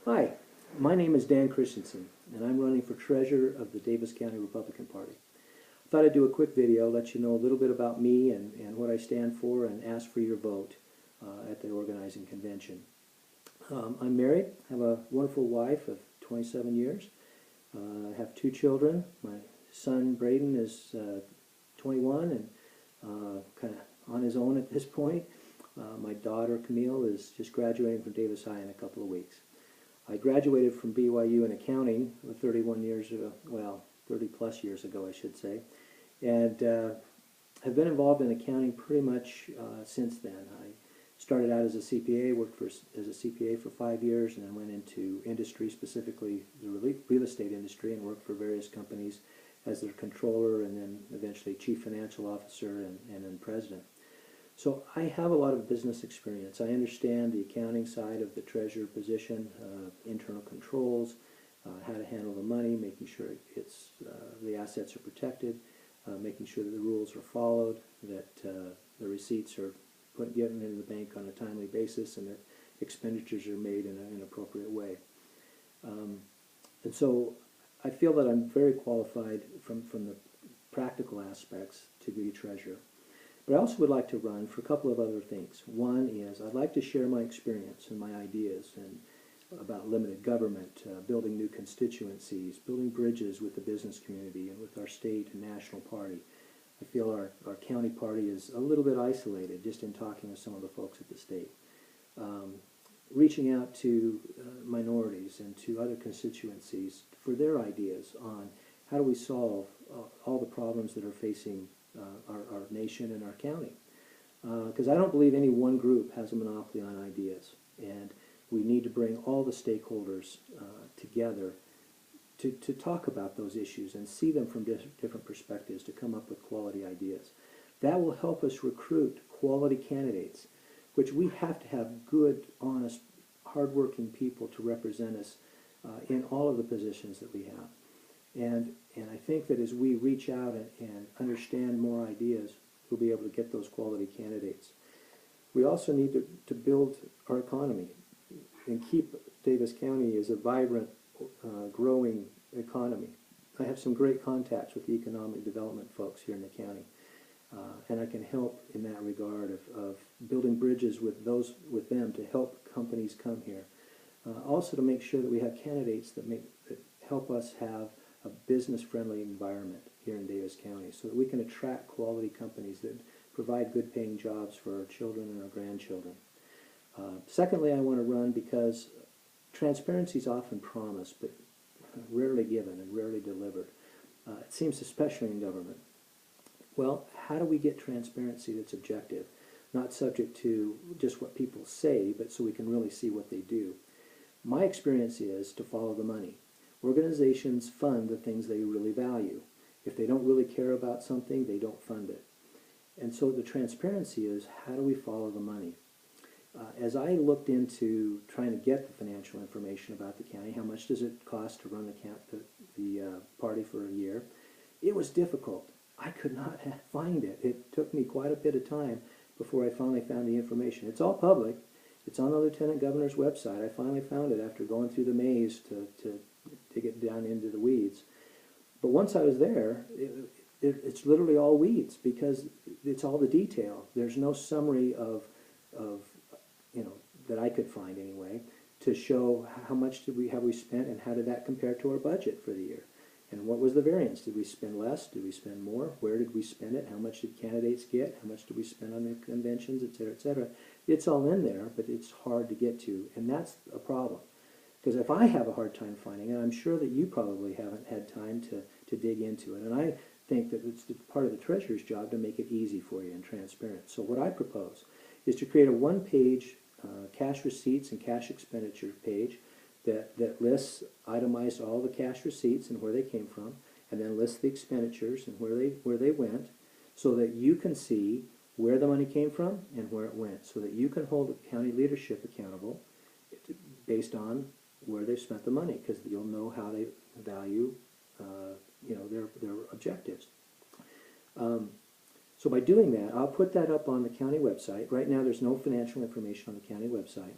Hi, my name is Dan Christensen, and I'm running for treasurer of the Davis County Republican Party. I thought I'd do a quick video, let you know a little bit about me and what I stand for, and ask for your vote at the organizing convention. I'm married, have a wonderful wife of 27 years. I have two children. My son Braden is 21 and kind of on his own at this point. My daughter Camille is just graduating from Davis High in a couple of weeks. I graduated from BYU in accounting 31 years ago, well, 30 plus years ago, I should say, and have been involved in accounting pretty much since then. I started out as a CPA, worked as a CPA for 5 years, and then went into industry, specifically the real estate industry, and worked for various companies as their controller and then eventually chief financial officer and then president. So I have a lot of business experience. I understand the accounting side of the treasurer position, internal controls, how to handle the money, making sure the assets are protected, making sure that the rules are followed, that the receipts are getting into the bank on a timely basis, and that expenditures are made in an appropriate way. And so I feel that I'm very qualified from the practical aspects to be treasurer. But I also would like to run for a couple of other things. One is I'd like to share my experience and my ideas about limited government, building new constituencies, building bridges with the business community and with our state and national party. I feel our county party is a little bit isolated, just in talking with some of the folks at the state. Reaching out to minorities and to other constituencies for their ideas on how do we solve all the problems that are facing our nation and our county. Because I don't believe any one group has a monopoly on ideas, and we need to bring all the stakeholders together to talk about those issues and see them from different perspectives to come up with quality ideas. That will help us recruit quality candidates, which we have to have good, honest, hardworking people to represent us in all of the positions that we have. And I think that as we reach out and understand more ideas, we'll be able to get those quality candidates. We also need to build our economy and keep Davis County as a vibrant, growing economy. I have some great contacts with the economic development folks here in the county, and I can help in that regard of building bridges with them to help companies come here. Also to make sure that we have candidates that help us have a business-friendly environment here in Davis County so that we can attract quality companies that provide good paying jobs for our children and our grandchildren. Secondly, I want to run because transparency is often promised but rarely given and rarely delivered. It seems especially in government. Well, how do we get transparency that's objective, not subject to just what people say, but so we can really see what they do? My experience is to follow the money. Organizations fund the things they really value. If they don't really care about something, they don't fund it. And so the transparency is, how do we follow the money? As I looked into trying to get the financial information about the county, how much does it cost to run the party for a year, it was difficult. I could not find it. It took me quite a bit of time before I finally found the information. It's all public. It's on the Lieutenant Governor's website. I finally found it after going through the maze to get down into the weeds. But once I was there, it's literally all weeds because it's all the detail. There's no summary of that I could find anyway to show how much have we spent and how did that compare to our budget for the year. And what was the variance? Did we spend less? Did we spend more? Where did we spend it? How much did candidates get? How much did we spend on the conventions, et cetera, et cetera? It's all in there, but it's hard to get to, and that's a problem. Because if I have a hard time finding it, I'm sure that you probably haven't had time to dig into it. And I think that it's part of the treasurer's job to make it easy for you and transparent. So what I propose is to create a one-page cash receipts and cash expenditure page that lists, itemized all the cash receipts and where they came from, and then lists the expenditures and where they went, so that you can see where the money came from and where it went, so that you can hold the county leadership accountable based on where they've spent the money, because you'll know how they value their objectives. So by doing that, I'll put that up on the county website. Right now there's no financial information on the county website.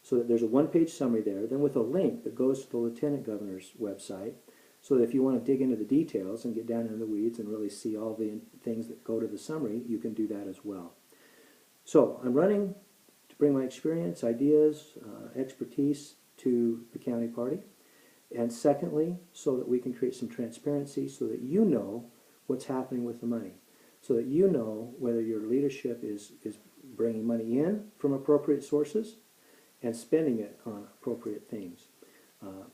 so that there's a one-page summary there, then with a link that goes to the Lieutenant Governor's website, so that if you want to dig into the details and get down into the weeds and really see all the things that go to the summary, you can do that as well. So I'm running to bring my experience, ideas, expertise to the county party. And secondly, so that we can create some transparency so that you know what's happening with the money. So that you know whether your leadership is bringing money in from appropriate sources and spending it on appropriate things.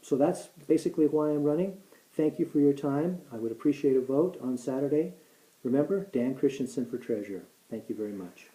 So that's basically why I'm running. Thank you for your time. I would appreciate a vote on Saturday. Remember, Dan Christensen for treasurer. Thank you very much.